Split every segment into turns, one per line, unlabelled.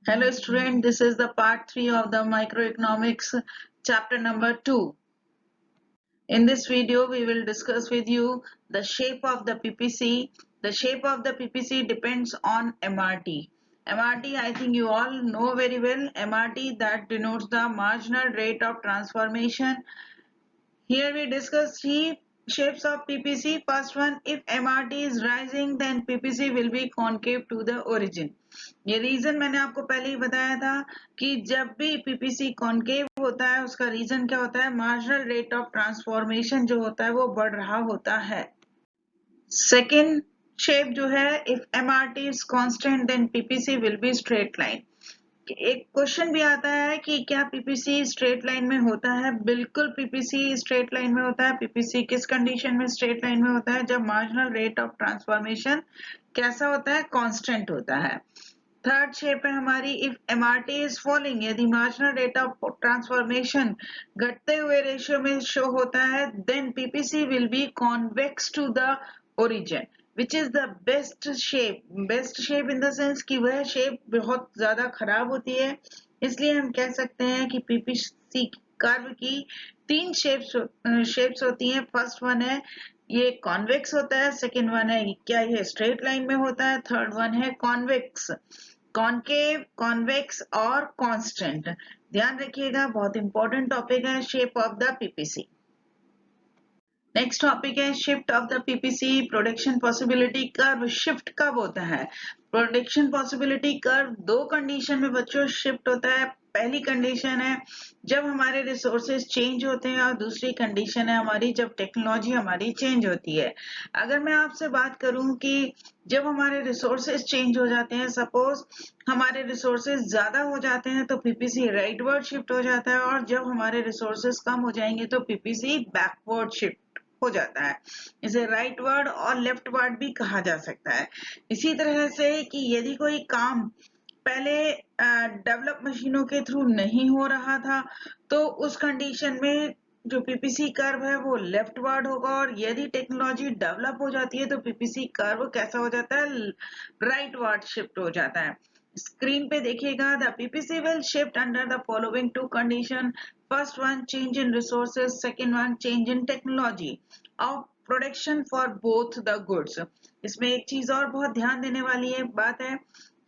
Hello student, this is the part 3 of the microeconomics chapter number 2. In this video, we will discuss with you the shape of the PPC. The shape of the PPC depends on MRT. MRT, I think you all know very well. MRT that denotes the marginal rate of transformation. Here we discuss three shapes of PPC. First one, if MRT is rising, then PPC will be concave to the origin. ये reason मैंने आपको पहले ही बताया था कि जब भी PPC concave होता है उसका रीजन क्या होता है, मार्जिनल रेट ऑफ ट्रांसफॉर्मेशन जो होता है वो बढ़ रहा होता है. सेकेंड शेप जो है, if MRT is constant then PPC will be straight line. एक क्वेश्चन भी आता है कि क्या पीपीसी स्ट्रेट लाइन में होता है. बिल्कुल पीपीसी स्ट्रेट लाइन में होता है. पीपीसी किस कंडीशन में स्ट्रेट लाइन में होता है, जब मार्जिनल रेट ऑफ ट्रांसफॉर्मेशन कैसा होता है, कांस्टेंट होता है. थर्ड शेप है हमारी, इफ एमआरटी इज फॉलिंग, यदि मार्जिनल रेट ऑफ ट्रांसफॉर्मेशन घटते हुए रेशियो में शो होता है, then PPC will be convex to the origin which is the best shape in the sense कि वह शेप बहुत ज्यादा खराब होती है. इसलिए हम कह सकते हैं कि पीपीसी कर्व की तीन शेप्स होती हैं. फर्स्ट वन है ये कॉन्वेक्स होता है, सेकेंड वन है क्या ये स्ट्रेट लाइन में होता है, थर्ड वन है कॉन्वेक्स, कॉन्केव, कॉन्वेक्स और कांस्टेंट. ध्यान रखिएगा, बहुत इंपॉर्टेंट टॉपिक है shape of the PPC. Next topic है shift of the PPC. Production possibility curve shift कब होता है. प्रोडक्शन पॉसिबिलिटी कर्व दो कंडीशन में बच्चों शिफ्ट होता है. पहली कंडीशन है जब हमारे रिसोर्सेज चेंज होते हैं और दूसरी कंडीशन है हमारी जब टेक्नोलॉजी हमारी चेंज होती है. अगर मैं आपसे बात करूं कि जब हमारे रिसोर्सेज चेंज हो जाते हैं, सपोज हमारे रिसोर्सेज ज्यादा हो जाते हैं तो पीपीसी राइटवर्ड शिफ्ट हो जाता है, और जब हमारे रिसोर्सेज कम हो जाएंगे तो पीपीसी बैकवर्ड शिफ्ट हो जाता है. इसे राइट वर्ड और लेफ्ट वर्ड भी कहा जा सकता है. इसी तरह से कि यदि कोई काम पहले डेवलप मशीनों के थ्रू नहीं हो रहा था तो उस कंडीशन में जो पीपीसी कर्व है वो लेफ्ट वर्ड होगा, और यदि टेक्नोलॉजी डेवलप हो जाती है तो पीपीसी कर्व कैसा हो जाता है, राइट वर्ड शिफ्ट हो जाता है. स्क्रीन पे देखिएगा, the PPC will shift under the following two condition. First one, change in resources. Second one, change in technology of production for both the goods. इसमें एक चीज और बहुत ध्यान देने वाली है बात है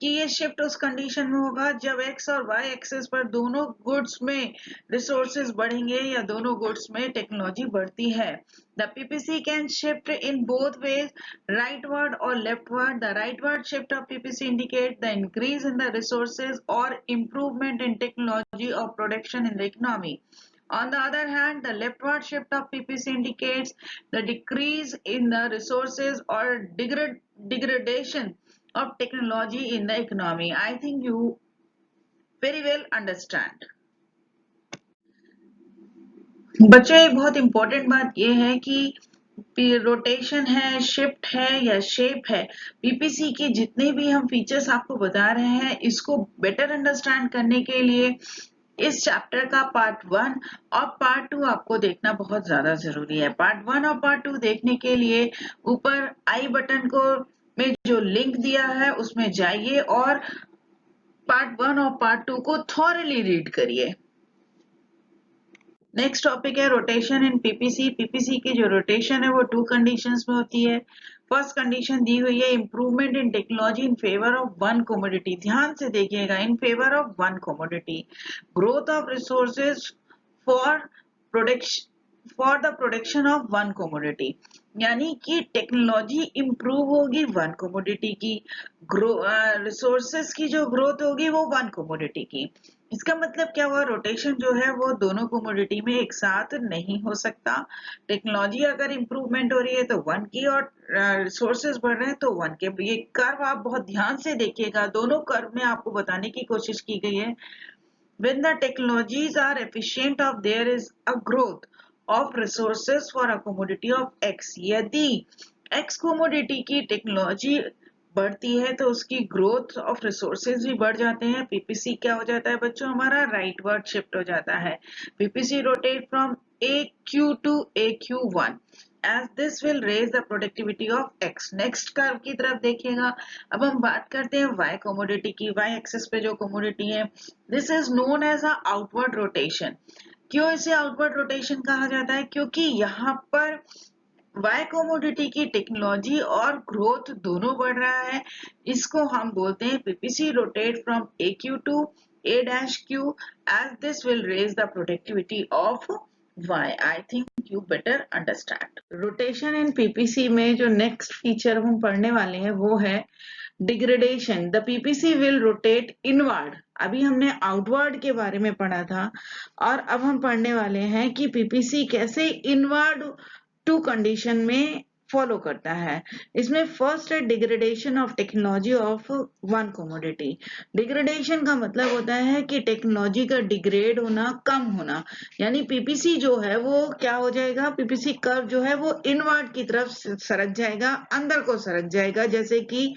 कि ये शिफ्ट उस कंडीशन में होगा जब एक्स और वाई एक्सेस पर दोनों गुड्स में रिसोर्सेज बढ़ेंगे या दोनों गुड्स में टेक्नोलॉजी बढ़ती है. The PPC can shift in both ways, rightward or leftward. The rightward shift of PPC indicates the increase in the resources or improvement in technology of production in the economy. On the other hand, the leftward shift of PPC indicates the decrease in the resources or degradation of technology in the economy. I think you very well understand. बच्चों एक बहुत important बात यह है कि rotation है, shift है या शेप है, पीपीसी के जितने भी हम फीचर्स आपको बता रहे हैं इसको बेटर अंडरस्टैंड करने के लिए इस चैप्टर का पार्ट 1 और पार्ट 2 आपको देखना बहुत ज्यादा जरूरी है. पार्ट 1 और पार्ट 2 देखने के लिए ऊपर आई बटन को में जो लिंक दिया है उसमें जाइए और पार्ट 1 और पार्ट 2 को थॉरली रीड करिए. नेक्स्ट टॉपिक है रोटेशन इन पीपीसी. पीपीसी की जो रोटेशन है वो टू कंडीशंस में होती है. फर्स्ट कंडीशन दी हुई है improvement in technology in favour of one commodity. ध्यान से देखिएगा, in favour of one commodity, growth of resources for the production of one commodity. यानी कि टेक्नोलॉजी इंप्रूव होगी वन कमोडिटी की, रिसोर्सेज की जो ग्रोथ होगी वो वन कमोडिटी की. इसका मतलब क्या हुआ, रोटेशन जो है वो दोनों कमोडिटी में एक साथ नहीं हो सकता. टेक्नोलॉजी अगर इंप्रूवमेंट हो रही है तो वन की, और रिसोर्सेज बढ़ रहे हैं तो वन के. ये कर्व आप बहुत ध्यान से देखिएगा, दोनों कर्व में आपको बताने की कोशिश की गई है. When the technologies are efficient of there is a growth of resources for a commodity of X. यदि X commodity की टेक्नोलॉजी बढ़ती है तो उसकी ग्रोथ ऑफ रिसोर्सेज भी बढ़ जाते हैं. पीपीसी क्या हो जाता है बच्चों, हमारा राइटवर्ड शिफ्ट हो जाता है. PPC rotate from AQ to AQ1 as this will raise the productivity of X. Next curve की तरफ देखिएगा. अब हम बात करते हैं Y commodity की. Y axis पे जो commodity है, this is known as a outward rotation. क्यों इसे आउटवर्ड रोटेशन कहा जाता है? क्योंकि यहाँ पर Y commodity की टेक्नोलॉजी और ग्रोथ दोनों बढ़ रहा है. इसको हम बोलते हैं PPC rotate from AQ to A-Q as this will raise the productivity of Y. I think you better understand. Rotation in PPC में जो next feature हम पढ़ने वाले हैं वो है degradation. The PPC will rotate inward. अभी हमने आउटवर्ड के बारे में पढ़ा था और अब हम पढ़ने वाले हैं कि पीपीसी कैसे इनवर्ड टू कंडीशन में फॉलो करता है. इसमें फर्स्ट है degradation of technology of one commodity. Degradation का मतलब होता है कि टेक्नोलॉजी का डिग्रेड होना, कम होना. यानी पीपीसी जो है वो क्या हो जाएगा, पीपीसी कर्व जो है वो इनवर्ड की तरफ सरक जाएगा, अंदर को सरक जाएगा. जैसे कि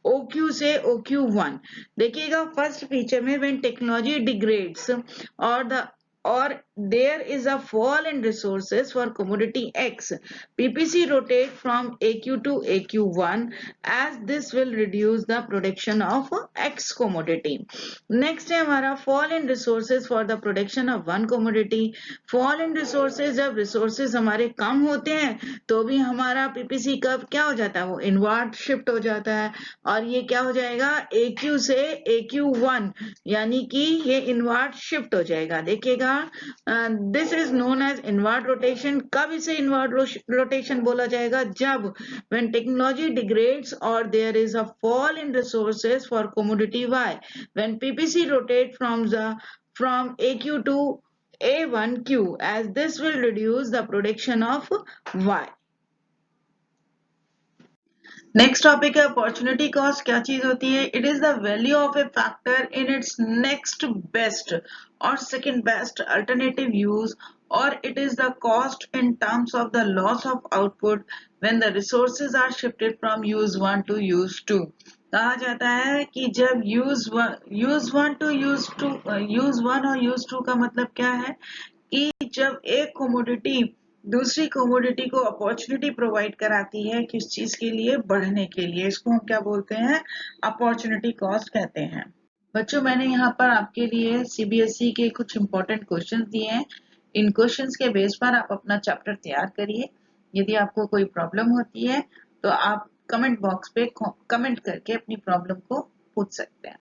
OQ से OQ1 देखिएगा. फर्स्ट फीचर में when technology degrades or there is a fall in resources for commodity X, PPC rotate from AQ to AQ1 as this will reduce the production of X commodity. Next है हमारा fall in resources for the production of one commodity. fall in resources जब resources हमारे कम होते हैं तो भी हमारा PPC curve क्या हो जाता है, वो इनवर्ड शिफ्ट हो जाता है और ये क्या हो जाएगा, AQ से AQ1 यानी कि ये इनवर्ड शिफ्ट हो जाएगा. देखिएगा this is known as inward rotation. कब इसे इनवर्ड रोटेशन बोला जाएगा, जब when technology degrades or there is a fall in resources for commodity Y, when PPC rotate from AQ to A1Q as this will reduce the production of Y. Next topic है opportunity cost. क्या चीज होती है? It is the value of a factor in its next best और second best alternative use, और it is the cost in terms of the loss of output when the resources are shifted from use 1 to use 2. कहा जाता है कि जब use 1 to use 2, use 1 और use 2 का मतलब क्या है कि जब एक कमोडिटी दूसरी कमोडिटी को अपॉर्चुनिटी प्रोवाइड कराती है किस चीज के लिए, बढ़ने के लिए, इसको हम क्या बोलते हैं, अपॉर्चुनिटी कॉस्ट कहते हैं. बच्चों मैंने यहाँ पर आपके लिए सीबीएसई के कुछ इंपॉर्टेंट क्वेश्चंस दिए हैं. इन क्वेश्चंस के बेस पर आप अपना चैप्टर तैयार करिए. यदि आपको कोई प्रॉब्लम होती है तो आप कमेंट बॉक्स पे कमेंट करके अपनी प्रॉब्लम को पूछ सकते हैं.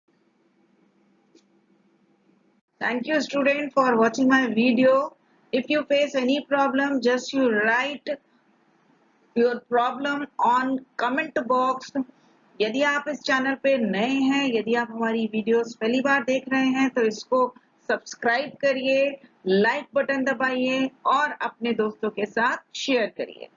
Thank you student for watching my video. If you face any problem, just you write your problem on comment box. यदि आप इस चैनल पे नए हैं, यदि आप हमारी वीडियोस पहली बार देख रहे हैं तो इसको सब्सक्राइब करिए, लाइक बटन दबाइए और अपने दोस्तों के साथ शेयर करिए.